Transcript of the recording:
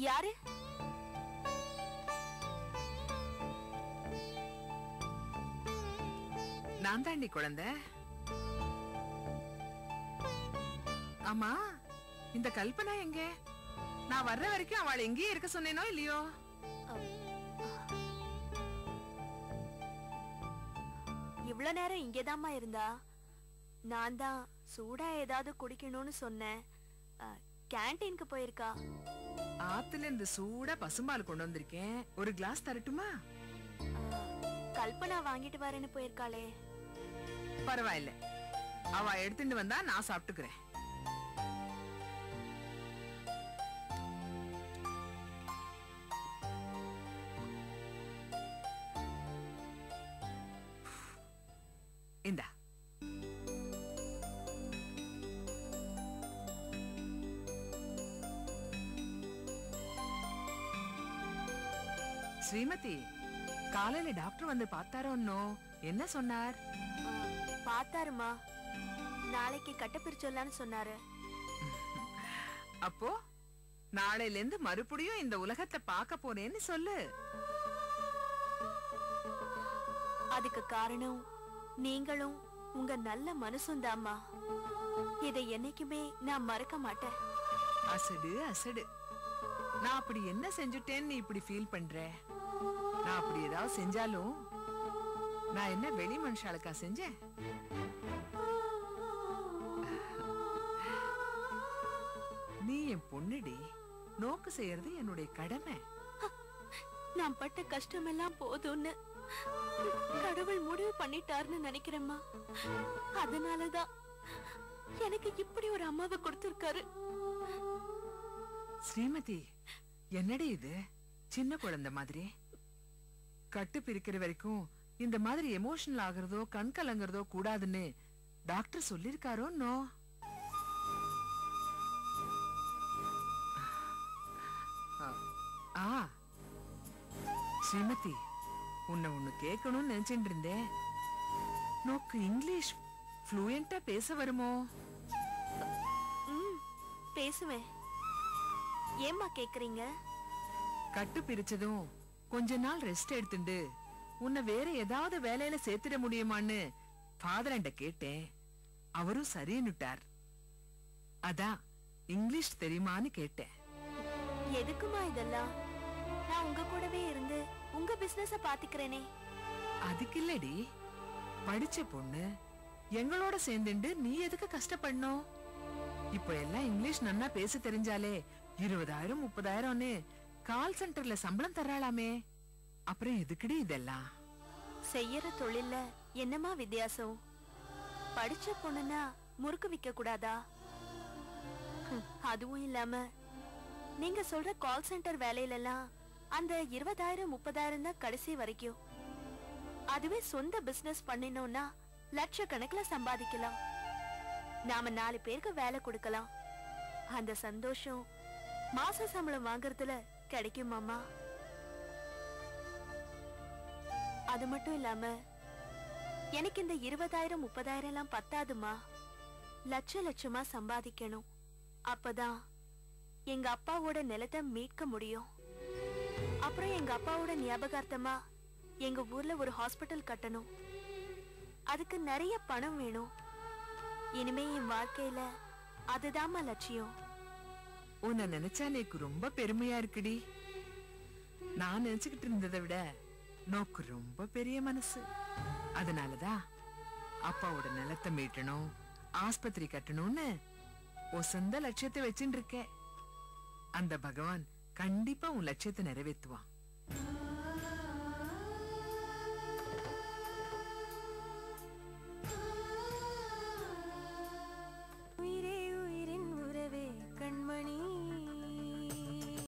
யாரு? நான் தாண்டி குழந்தை. ஆமா, இந்த கல்பனா எங்க? நான் வர்ற வரைக்கும் அவள் எங்கேயே இருக்க சொன்னேனோ இல்லையோ? இவ்வளவு நேரம் இங்கேதாம்மா இருந்தா. நான் தான் சூடா ஏதாவது குடிக்கணும்னு சொன்னேன். கேண்டீனுக்கு போயிருக்கா. ஆத்துல இருந்து சூடா பசும்பால் கொண்டு வந்திருக்கேன், ஒரு கிளாஸ் தரட்டுமா? கல்பனா வாங்கிட்டு வரேன்னு போயிருக்காளே. பரவாயில்ல, அவ எடுத்துட்டு வந்தா நான் சாப்பிட்டுக்கிறேன். இந்தா. ஸ்ரீமதி, காலையில டாக்டர் வந்து பார்த்தாரோ? என்ன சொன்னார்? பார்த்தாருமா, நாளைக்கு கட்ட பிரிச்சொல்லான்னு சொன்னாரு. அப்போ நாளையில இருந்து மறுபடியும் இந்த உலகத்தை பார்க்க போறேன்னு சொல்லு. அதுக்கு காரணம் நீங்களும் உங்க நல்ல மனசும் தாம்மா. இதை என்னைக்குமே நான் மறக்க மாட்டேன். அசடு அசடு. நான் அப்படி என்ன செஞ்சுட்டேன்னு நீ இப்படி ஃபீல் பண்ற? நான் அப்படி ஏதாவது செஞ்சாலும் நான் என்ன வெளி மனுஷாளுக்கா செஞ்சேன்? நீ என் பொண்ணுடி, நோக்கு செய்யறது என்னுடைய கடமை. நான் பட்ட கஷ்டம் எல்லாம் போதும்னு கடவுள் முடிவு பண்ணிட்டாருன்னு நினைக்கிறேம்மா. அதனாலதான் எனக்கு இப்படி ஒரு அம்மாவை கொடுத்திருக்காரு. ஸ்ரீமதி, என்னடி இது சின்ன குழந்தை மாதிரி? கட்டு பிரிக்கிற வரைக்கும் இந்த மாதிரி எமோஷனல் ஆகுறதோ கண் கலங்குறதோ கூடாதுன்னு டாக்டர் சொல்லிருக்காரோ? ஸ்ரீமதி, உன்னை ஒண்ணு கேட்கணும்னு நினைச்சிட்டு இருந்தேன். நோக்கு இங்கிலீஷ் ஃப்ளூயண்டா பேச வருமோ? பேசுவேன். ஏம்மா கேக்குறீங்க? கட்டு பிரிச்சதும் கொஞ்ச நாள் ரெஸ்ட் எடுத்துண்டு உன்னை வேற ஏதாவது வேலையில சேர்த்திட முடியுமான்னு ஃபாதர்ண்ட கேட்டேன். அவரும் சரின்னுட்டார். அதான் இங்கிலீஷ் தெரியுமான்னு கேட்டேன். எதுக்குமா இதெல்லாம்? நான் உங்க கூடவே இருந்து உங்க பிசினஸ பாத்துக்கிறேனே. அதுக்கு இல்லடி, படிச்ச பொண்ணு எங்களோட சேர்ந்துண்டு நீ எதுக்கு கஷ்டப்படணும்? இப்ப எல்லாம் இங்கிலீஷ் நன்னா பேச தெரிஞ்சாலே 20,000 30,000ன்னு கால் சென்டர்ல சம்பளம் தர்றாளாமே. அப்புறம் எதுக்குடி இதெல்லாம்? செய்யற தொழில்ல என்னமா வித்தியாசம்? படிச்ச பொண்ணுன்னா முறுக்கு விக்க கூடாதா? அதுவும் இல்லாம நீங்க சொல்ற கால் சென்டர் வேலையில எல்லாம் அந்த 20,000 30,000 தான் கடைசி வரைக்கும். அதுவே சொந்த பிசினஸ் பண்ணினோம்னா லட்சக்கணக்குல சம்பாதிக்கலாம். நாம 4 பேருக்கு வேலை கொடுக்கலாம். அந்த சந்தோஷம் மாச சம்பளம் வாங்குறதுல கிடைக்குமாமா? அது மட்டும் இல்லாம எனக்கு இந்த 20,000 30,000 எல்லாம் பத்தாதுமா. லட்ச லட்சமா சம்பாதிக்கணும். அப்பதான் எங்க அப்பாவோட நிலத்தை மீட்க முடியும். அப்புறம் எங்க அப்பாவோட ஞாபகார்த்தமா எங்க ஊர்ல ஒரு ஹாஸ்பிட்டல் கட்டணும். அதுக்கு நிறைய பணம் வேணும். இனிமே என் வாழ்க்கையில அதுதாம்மா லட்சியம். உன்னை நினைச்சா எனக்கு ரொம்ப பெருமையா இருக்குடி. நான் நினைச்சுக்கிட்டு இருந்ததை விட நோக்கு ரொம்ப பெரிய மனசு. அதனாலதான் அப்பாவோட நிலத்தை மீட்டணும், ஆஸ்பத்திரி கட்டணும்னு சொந்த லட்சியத்தை வச்சுட்டு இருக்க. அந்த பகவான் கண்டிப்பா உன் லட்சியத்தை நிறைவேற்றுவான்.